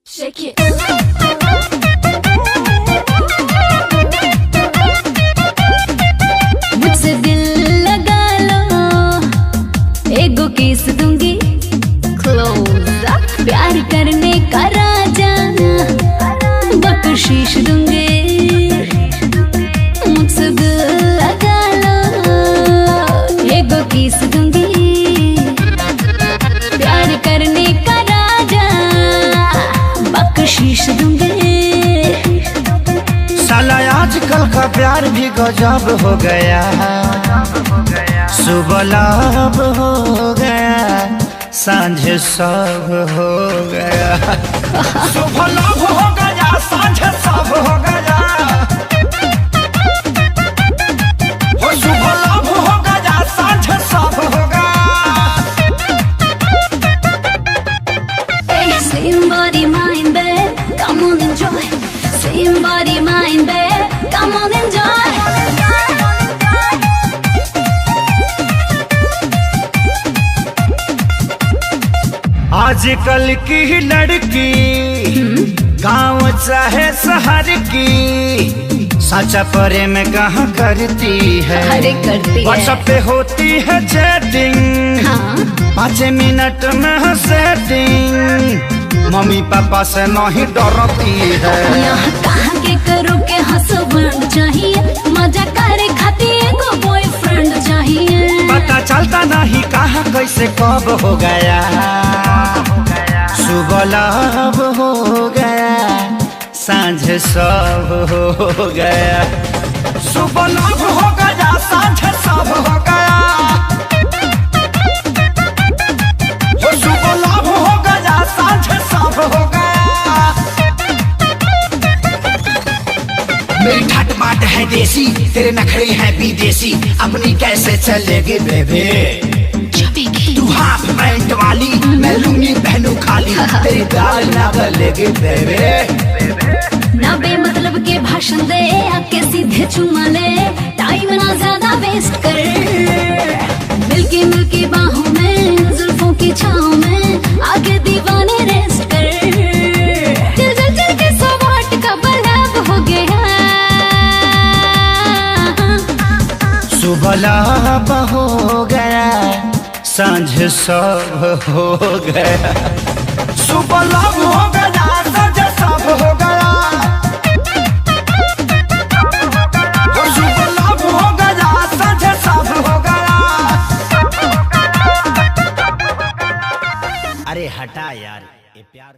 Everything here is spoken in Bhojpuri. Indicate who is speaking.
Speaker 1: Shake it. मुझसे दिल लगा लो, एगो किस दूंगी क्लोज अप, प्यार करने का राजा बख्शीश दूंगी। मुझसे दिल लगा लो, एगो किस दूंगी, प्यार करने का राजा बख्शीश दूंगी।
Speaker 2: साला आजकल का प्यार भी गजब हो गया, सुबह लाभ हो गया, सांझ सब हो गया। सुबह लाभ हो गया, सांझ सब हो गया। हो सुबह लाभ हो गया, सांझ सब हो गया।
Speaker 1: Hey, same body, mind, babe, come on enjoy. Same body, mind, babe, come on enjoy.
Speaker 2: आजकल की लड़की गांव चाहे शहर की, सच्चा प्रेम कहाँ करती है?
Speaker 1: अरे करती है।
Speaker 2: व्हाट्सएप पे होती है चैटिंग,
Speaker 1: हाँ।
Speaker 2: 5 मिनट में है सेटिंग, मम्मी पापा से नहीं डरती है।
Speaker 1: यहाँ कहाँ के करो के हस्बैंड चाहिए, मजा करे खातिर को बॉयफ्रेंड चाहिए।
Speaker 2: पता चलता नहीं कहाँ कैसे कब हो गया, सुबह लाभ हो गया, सांझ सब हो गया। सुबह लाभ हो गया, सांझ सब हो गया। हो सुबह लाभ हो गया, सांझ सब हो गया। मेरी ठाट बाट है देसी, तेरे नखरे हैं विदेशी, अपनी कैसे चलेगी बेबे? तू हाफ पैंट वाली, मैं लूंगी पहनू खाली, तेरी दाल ना गलेगी बेबे।
Speaker 1: ना बेमतलब के भाषण दे, आके सीधे चुमा ले, टाइम ना ज्यादा वेस्ट कर। मिल्की मिल्की बाहों में, जुल्फों की छांव में, आगे दीवाने रेस्ट कर। दिल जल जल के 100 वाट का बल्ब हो गया।
Speaker 2: सुबह लाभ हो गया, सांझ सब हो गया। सुबह लाभ हो गया, सांझ सब हो गया। हो सुबह लाभ हो गया, सांझ सब हो गया। अरे हटा यार, ये प्यार